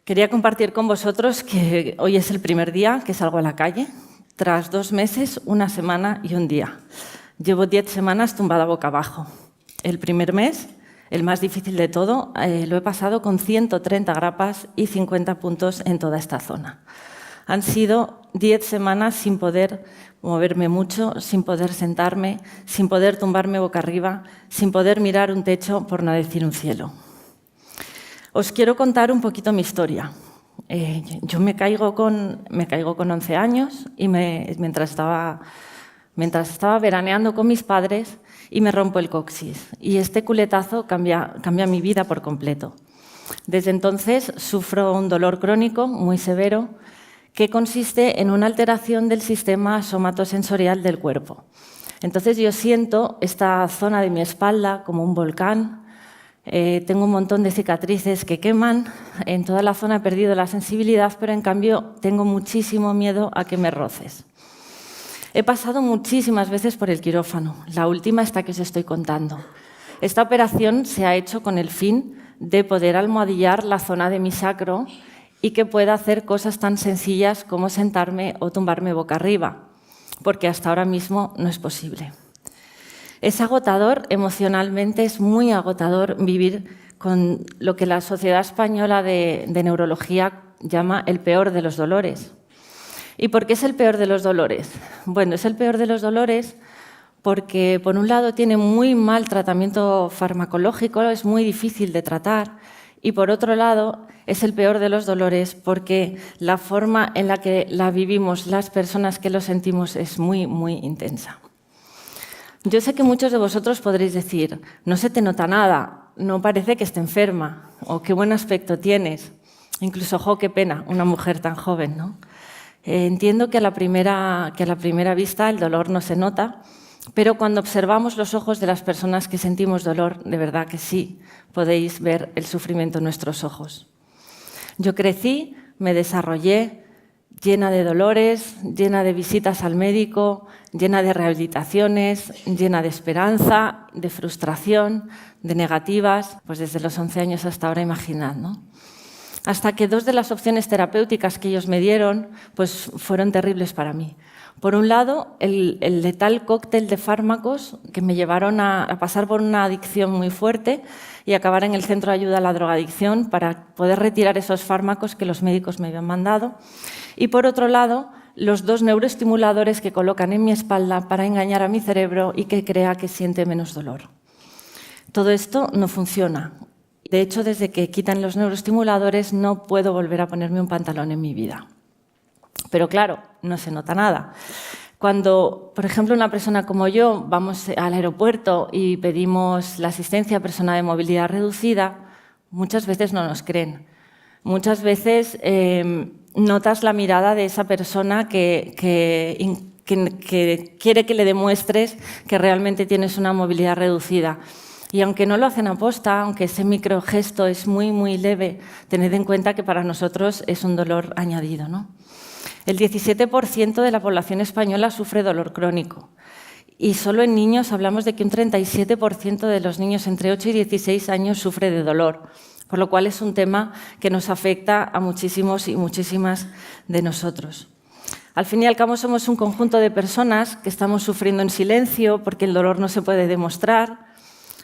Quería compartir con vosotros que hoy es el primer día que salgo a la calle, tras 2 meses, 1 semana y 1 día. Llevo 10 semanas tumbada boca abajo. El primer mes, el más difícil de todo, lo he pasado con 130 grapas y 50 puntos en toda esta zona. Han sido 10 semanas sin poder moverme mucho, sin poder sentarme, sin poder tumbarme boca arriba, sin poder mirar un techo, por no decir un cielo. Os quiero contar un poquito mi historia. Yo me caigo con 11 años y mientras estaba veraneando con mis padres y me rompo el coxis. Y este culetazo cambia mi vida por completo. Desde entonces sufro un dolor crónico muy severo que consiste en una alteración del sistema somatosensorial del cuerpo. Entonces yo siento esta zona de mi espalda como un volcán. Tengo un montón de cicatrices que queman, en toda la zona he perdido la sensibilidad, pero en cambio tengo muchísimo miedo a que me roces. He pasado muchísimas veces por el quirófano, la última esta que os estoy contando. Esta operación se ha hecho con el fin de poder almohadillar la zona de mi sacro y que pueda hacer cosas tan sencillas como sentarme o tumbarme boca arriba, porque hasta ahora mismo no es posible. Es agotador, emocionalmente es muy agotador vivir con lo que la Sociedad Española de Neurología llama el peor de los dolores. ¿Y por qué es el peor de los dolores? Bueno, es el peor de los dolores porque, por un lado, tiene muy mal tratamiento farmacológico, es muy difícil de tratar, y por otro lado, es el peor de los dolores porque la forma en la que la vivimos las personas que lo sentimos es muy, muy intensa. Yo sé que muchos de vosotros podréis decir, no se te nota nada, no parece que esté enferma, o qué buen aspecto tienes. Incluso, jo, qué pena, una mujer tan joven, ¿no? Entiendo que a la primera vista el dolor no se nota, pero cuando observamos los ojos de las personas que sentimos dolor, de verdad que sí, podéis ver el sufrimiento en nuestros ojos. Yo crecí, me desarrollé, llena de dolores, llena de visitas al médico, llena de rehabilitaciones, llena de esperanza, de frustración, de negativas, pues desde los 11 años hasta ahora, imaginad, ¿no? Hasta que 2 de las opciones terapéuticas que ellos me dieron pues fueron terribles para mí. Por un lado, el letal cóctel de fármacos que me llevaron a pasar por una adicción muy fuerte y acabar en el centro de ayuda a la drogadicción para poder retirar esos fármacos que los médicos me habían mandado. Y por otro lado, los 2 neuroestimuladores que colocan en mi espalda para engañar a mi cerebro y que crea que siente menos dolor. Todo esto no funciona. De hecho, desde que quitan los neuroestimuladores no puedo volver a ponerme un pantalón en mi vida. Pero claro, no se nota nada. Cuando, por ejemplo, una persona como yo vamos al aeropuerto y pedimos la asistencia a persona de movilidad reducida, muchas veces no nos creen. Muchas veces notas la mirada de esa persona que quiere que le demuestres que realmente tienes una movilidad reducida. Y aunque no lo hacen aposta, aunque ese microgesto es muy, muy leve, tened en cuenta que para nosotros es un dolor añadido, ¿no? El 17% de la población española sufre dolor crónico. Y solo en niños hablamos de que un 37% de los niños entre 8 y 16 años sufre de dolor, por lo cual es un tema que nos afecta a muchísimos y muchísimas de nosotros. Al fin y al cabo somos un conjunto de personas que estamos sufriendo en silencio porque el dolor no se puede demostrar,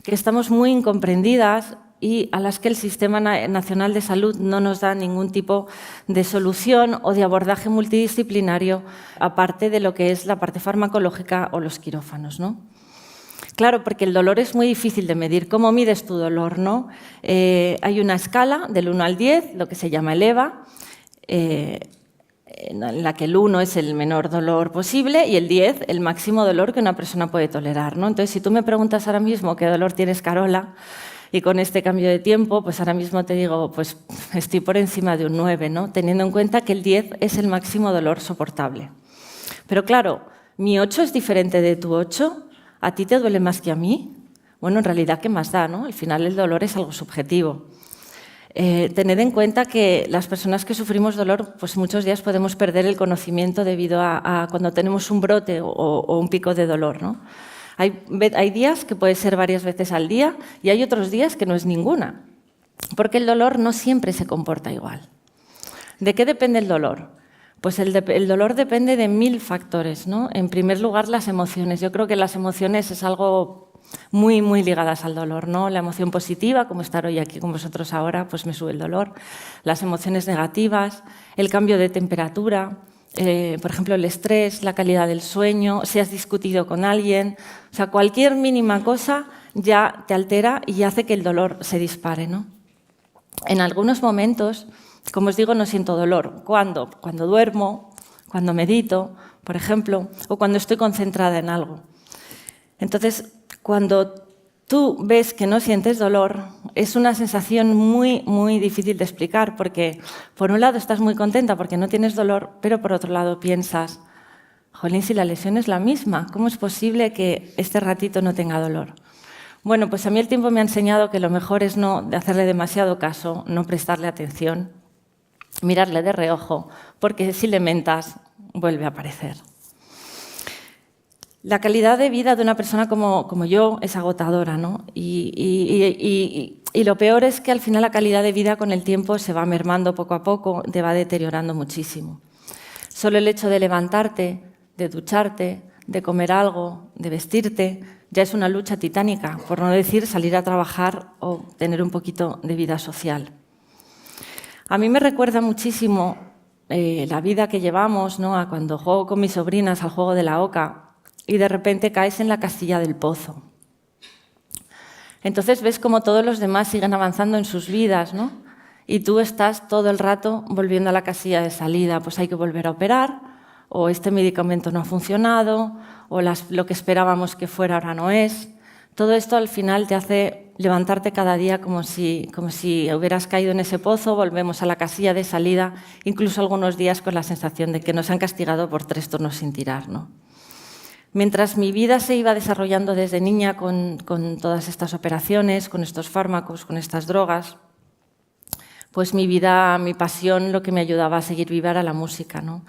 que estamos muy incomprendidas y a las que el Sistema Nacional de Salud no nos da ningún tipo de solución o de abordaje multidisciplinario, aparte de lo que es la parte farmacológica o los quirófanos, ¿no? Claro, porque el dolor es muy difícil de medir. ¿Cómo mides tu dolor, no? Hay una escala del 1 al 10, lo que se llama el EVA, en la que el 1 es el menor dolor posible y el 10 el máximo dolor que una persona puede tolerar, ¿no? Entonces, si tú me preguntas ahora mismo qué dolor tienes, Carola, y con este cambio de tiempo, pues ahora mismo te digo, pues estoy por encima de un 9, ¿no? Teniendo en cuenta que el 10 es el máximo dolor soportable. Pero claro, ¿mi 8 es diferente de tu 8? ¿A ti te duele más que a mí? Bueno, en realidad, ¿qué más da, no? Al final el dolor es algo subjetivo. Tened en cuenta que las personas que sufrimos dolor, pues muchos días podemos perder el conocimiento debido a cuando tenemos un brote o un pico de dolor, ¿no? Hay días que puede ser varias veces al día y hay otros días que no es ninguna, porque el dolor no siempre se comporta igual. ¿De qué depende el dolor? Pues el dolor depende de 1000 factores, ¿no? En primer lugar, las emociones. Yo creo que las emociones es algo muy, muy ligadas al dolor, ¿no? La emoción positiva, como estar hoy aquí con vosotros ahora, pues me sube el dolor. Las emociones negativas, el cambio de temperatura, por ejemplo, el estrés, la calidad del sueño, si has discutido con alguien. O sea, cualquier mínima cosa ya te altera y hace que el dolor se dispare, ¿no? En algunos momentos, como os digo, no siento dolor. ¿Cuándo? Cuando duermo, cuando medito, por ejemplo, o cuando estoy concentrada en algo. Entonces, cuando tú ves que no sientes dolor, es una sensación muy, muy difícil de explicar, porque por un lado estás muy contenta porque no tienes dolor, pero por otro lado piensas, jolín, si la lesión es la misma, ¿cómo es posible que este ratito no tenga dolor? Bueno, pues a mí el tiempo me ha enseñado que lo mejor es no hacerle demasiado caso, no prestarle atención, mirarle de reojo, porque si le mentas, vuelve a aparecer. La calidad de vida de una persona como yo es agotadora, ¿no? Y lo peor es que al final la calidad de vida con el tiempo se va mermando poco a poco, te va deteriorando muchísimo. Solo el hecho de levantarte, de ducharte, de comer algo, de vestirte, ya es una lucha titánica, por no decir salir a trabajar o tener un poquito de vida social. A mí me recuerda muchísimo la vida que llevamos, ¿no? A cuando juego con mis sobrinas al juego de la oca, y de repente caes en la casilla del pozo. Entonces ves como todos los demás siguen avanzando en sus vidas, ¿no? Y tú estás todo el rato volviendo a la casilla de salida, pues hay que volver a operar, o este medicamento no ha funcionado, o lo que esperábamos que fuera ahora no es. Todo esto al final te hace levantarte cada día como si hubieras caído en ese pozo, volvemos a la casilla de salida, incluso algunos días con la sensación de que nos han castigado por 3 turnos sin tirar, ¿no? Mientras mi vida se iba desarrollando desde niña con todas estas operaciones, con estos fármacos, con estas drogas, pues mi vida, mi pasión, lo que me ayudaba a seguir viva era la música, ¿no?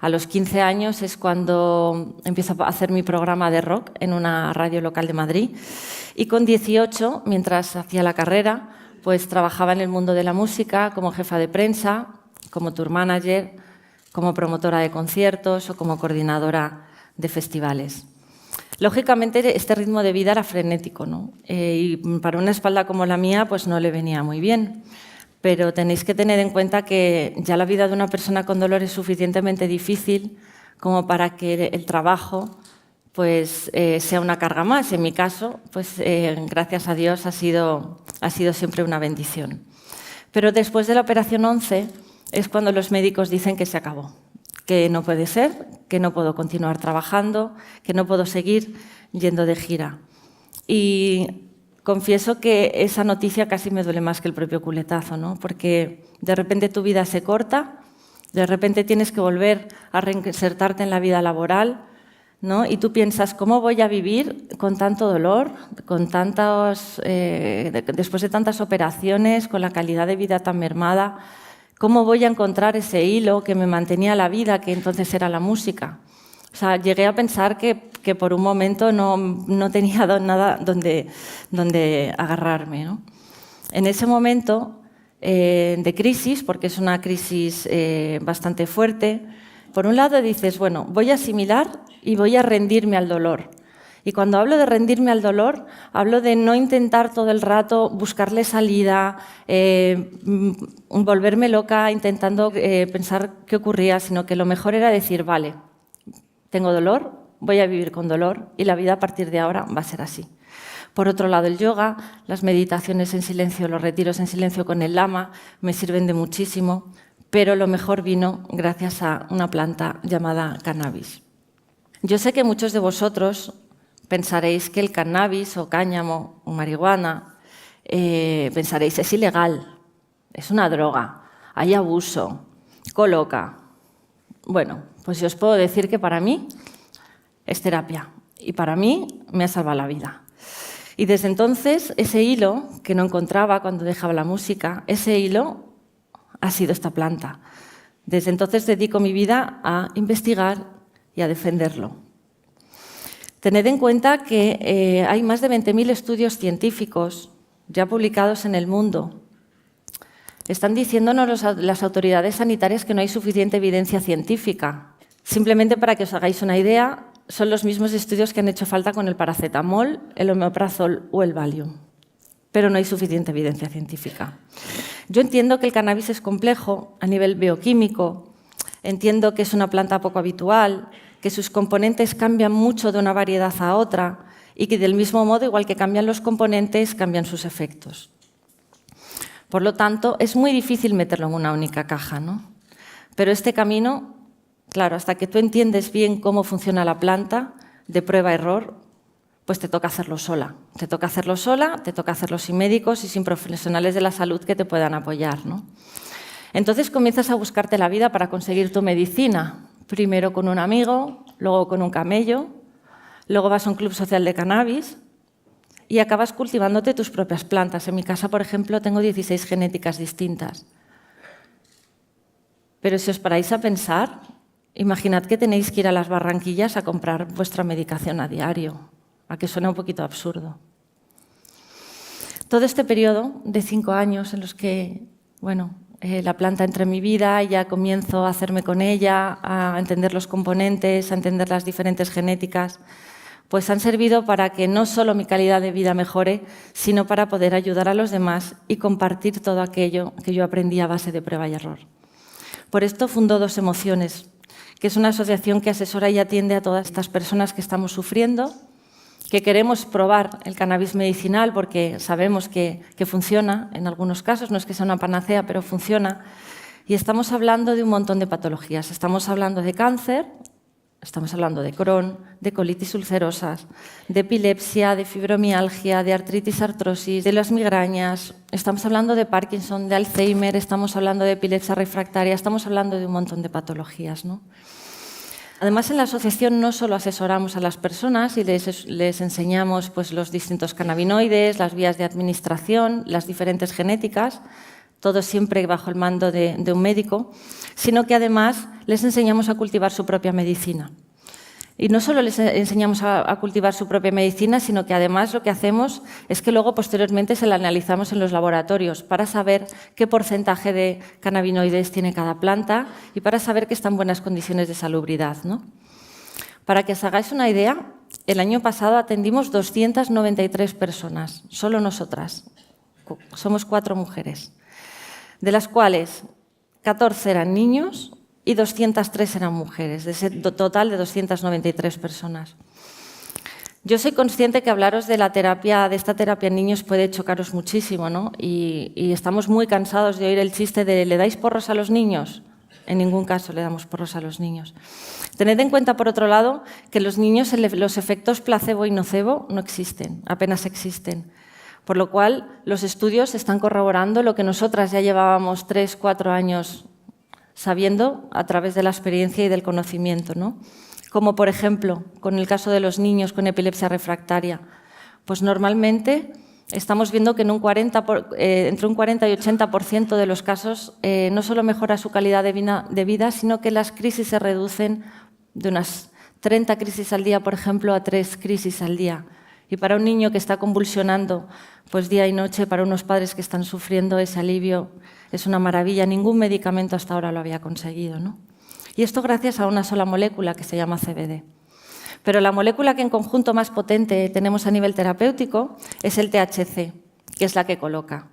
A los 15 años es cuando empiezo a hacer mi programa de rock en una radio local de Madrid y con 18, mientras hacía la carrera, pues trabajaba en el mundo de la música como jefa de prensa, como tour manager, como promotora de conciertos o como coordinadora de festivales. Lógicamente, este ritmo de vida era frenético, ¿no? Y para una espalda como la mía, pues no le venía muy bien. Pero tenéis que tener en cuenta que ya la vida de una persona con dolor es suficientemente difícil como para que el trabajo pues, sea una carga más. En mi caso, pues, gracias a Dios, ha sido siempre una bendición. Pero después de la operación 11 es cuando los médicos dicen que se acabó, que no puede ser, que no puedo continuar trabajando, que no puedo seguir yendo de gira. Y confieso que esa noticia casi me duele más que el propio culetazo, ¿no? Porque de repente tu vida se corta, de repente tienes que volver a reinsertarte en la vida laboral, ¿no? Y tú piensas, ¿cómo voy a vivir con tanto dolor, después de tantas operaciones, con la calidad de vida tan mermada? ¿Cómo voy a encontrar ese hilo que me mantenía la vida, que entonces era la música? O sea, llegué a pensar que por un momento no tenía nada donde agarrarme, ¿no? En ese momento de crisis, porque es una crisis bastante fuerte, por un lado dices, bueno, voy a asimilar y voy a rendirme al dolor. Y cuando hablo de rendirme al dolor, hablo de no intentar todo el rato buscarle salida, volverme loca intentando pensar qué ocurría, sino que lo mejor era decir, vale, tengo dolor, voy a vivir con dolor y la vida a partir de ahora va a ser así. Por otro lado, el yoga, las meditaciones en silencio, los retiros en silencio con el lama me sirven de muchísimo, pero lo mejor vino gracias a una planta llamada cannabis. Yo sé que muchos de vosotros pensaréis que el cannabis o cáñamo o marihuana, pensaréis, es ilegal, es una droga, hay abuso, coloca. Bueno, pues yo os puedo decir que para mí es terapia y para mí me ha salvado la vida. Y desde entonces, ese hilo que no encontraba cuando dejaba la música, ese hilo ha sido esta planta. Desde entonces dedico mi vida a investigar y a defenderlo. Tened en cuenta que hay más de 20.000 estudios científicos ya publicados en el mundo. Están diciéndonos las autoridades sanitarias que no hay suficiente evidencia científica. Simplemente para que os hagáis una idea, son los mismos estudios que han hecho falta con el paracetamol, el omeprazol o el Valium. Pero no hay suficiente evidencia científica. Yo entiendo que el cannabis es complejo a nivel bioquímico, entiendo que es una planta poco habitual, que sus componentes cambian mucho de una variedad a otra y que del mismo modo, igual que cambian los componentes, cambian sus efectos. Por lo tanto, es muy difícil meterlo en una única caja, ¿no? Pero este camino, claro, hasta que tú entiendes bien cómo funciona la planta, de prueba-error, pues te toca hacerlo sola. Te toca hacerlo sola, te toca hacerlo sin médicos y sin profesionales de la salud que te puedan apoyar, ¿no? Entonces comienzas a buscarte la vida para conseguir tu medicina. Primero con un amigo, luego con un camello, luego vas a un club social de cannabis y acabas cultivándote tus propias plantas. En mi casa, por ejemplo, tengo 16 genéticas distintas. Pero si os paráis a pensar, imaginad que tenéis que ir a las Barranquillas a comprar vuestra medicación a diario. A que suena un poquito absurdo. Todo este periodo de 5 años en los que, la planta entra en mi vida, ya comienzo a hacerme con ella, a entender los componentes, a entender las diferentes genéticas, pues han servido para que no solo mi calidad de vida mejore, sino para poder ayudar a los demás y compartir todo aquello que yo aprendí a base de prueba y error. Por esto fundó Dos Emociones, que es una asociación que asesora y atiende a todas estas personas que estamos sufriendo, que queremos probar el cannabis medicinal porque sabemos que funciona en algunos casos, no es que sea una panacea, pero funciona. Y estamos hablando de un montón de patologías. Estamos hablando de cáncer, estamos hablando de Crohn, de colitis ulcerosas, de epilepsia, de fibromialgia, de artritis, artrosis, de las migrañas. Estamos hablando de Parkinson, de Alzheimer, estamos hablando de epilepsia refractaria, estamos hablando de un montón de patologías, ¿no? Además, en la asociación no solo asesoramos a las personas y les enseñamos pues, los distintos cannabinoides, las vías de administración, las diferentes genéticas, todo siempre bajo el mando de un médico, sino que además les enseñamos a cultivar su propia medicina. Y no solo les enseñamos a cultivar su propia medicina, sino que además lo que hacemos es que luego posteriormente se la analizamos en los laboratorios para saber qué porcentaje de cannabinoides tiene cada planta y para saber que está en buenas condiciones de salubridad, ¿no? Para que os hagáis una idea, el año pasado atendimos 293 personas, solo nosotras. Somos 4 mujeres, de las cuales 14 eran niños y 203 eran mujeres, de ese total de 293 personas. Yo soy consciente que hablaros de esta terapia en niños puede chocaros muchísimo, ¿no? Y estamos muy cansados de oír el chiste de ¿le dais porros a los niños? En ningún caso le damos porros a los niños. Tened en cuenta, por otro lado, que los niños los efectos placebo y nocebo no existen, apenas existen. Por lo cual, los estudios están corroborando lo que nosotras ya llevábamos 3, 4 años sabiendo a través de la experiencia y del conocimiento, ¿no? Como, por ejemplo, con el caso de los niños con epilepsia refractaria. Pues normalmente estamos viendo que entre un 40 y 80% de los casos no solo mejora su calidad de vida, sino que las crisis se reducen de unas 30 crisis al día, por ejemplo, a 3 crisis al día. Y para un niño que está convulsionando pues día y noche, para unos padres que están sufriendo, ese alivio es una maravilla. Ningún medicamento hasta ahora lo había conseguido, ¿no? Y esto gracias a una sola molécula que se llama CBD. Pero la molécula que en conjunto más potente tenemos a nivel terapéutico es el THC, que es la que coloca.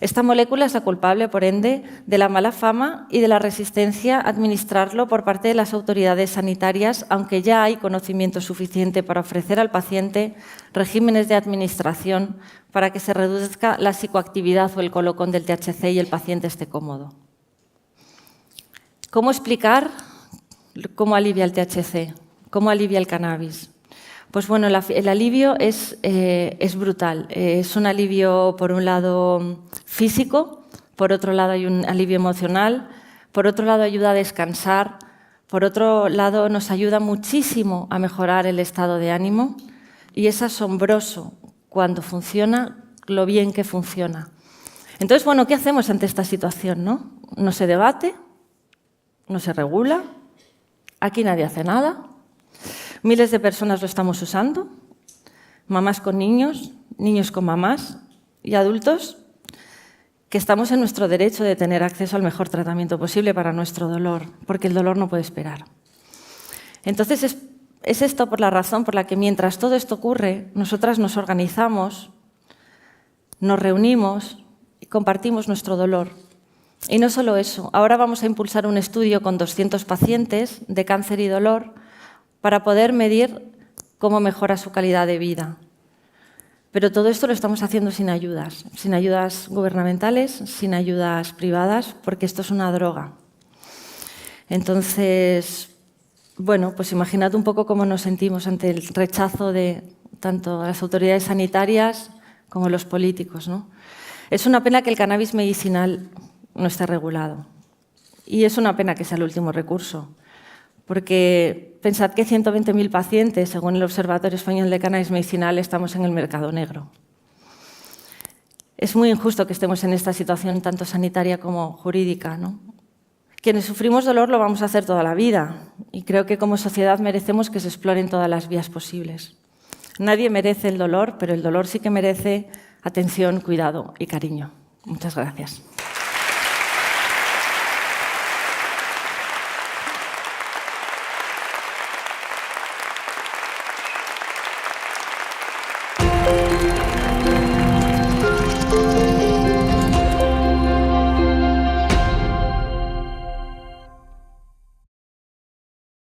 Esta molécula es la culpable, por ende, de la mala fama y de la resistencia a administrarlo por parte de las autoridades sanitarias, aunque ya hay conocimiento suficiente para ofrecer al paciente regímenes de administración para que se reduzca la psicoactividad o el colocón del THC y el paciente esté cómodo. ¿Cómo explicar cómo alivia el THC? ¿Cómo alivia el cannabis? Pues bueno, el alivio es brutal. Es un alivio, por un lado, físico, por otro lado hay un alivio emocional, por otro lado ayuda a descansar, por otro lado nos ayuda muchísimo a mejorar el estado de ánimo y es asombroso cuando funciona, lo bien que funciona. Entonces, bueno, ¿qué hacemos ante esta situación, no? No se debate, no se regula, aquí nadie hace nada, miles de personas lo estamos usando, mamás con niños, niños con mamás y adultos que estamos en nuestro derecho de tener acceso al mejor tratamiento posible para nuestro dolor, porque el dolor no puede esperar. Entonces, es esto por la razón por la que mientras todo esto ocurre, nosotras nos organizamos, nos reunimos y compartimos nuestro dolor. Y no solo eso, ahora vamos a impulsar un estudio con 200 pacientes de cáncer y dolor para poder medir cómo mejora su calidad de vida. Pero todo esto lo estamos haciendo sin ayudas gubernamentales, sin ayudas privadas, porque esto es una droga. Entonces, bueno, pues imaginad un poco cómo nos sentimos ante el rechazo de tanto las autoridades sanitarias como los políticos, ¿no? Es una pena que el cannabis medicinal no esté regulado. Y es una pena que sea el último recurso, porque pensad que 120.000 pacientes, según el Observatorio Español de Cannabis Medicinal, estamos en el mercado negro. Es muy injusto que estemos en esta situación tanto sanitaria como jurídica, ¿no? Quienes sufrimos dolor lo vamos a hacer toda la vida y creo que como sociedad merecemos que se exploren todas las vías posibles. Nadie merece el dolor, pero el dolor sí que merece atención, cuidado y cariño. Muchas gracias.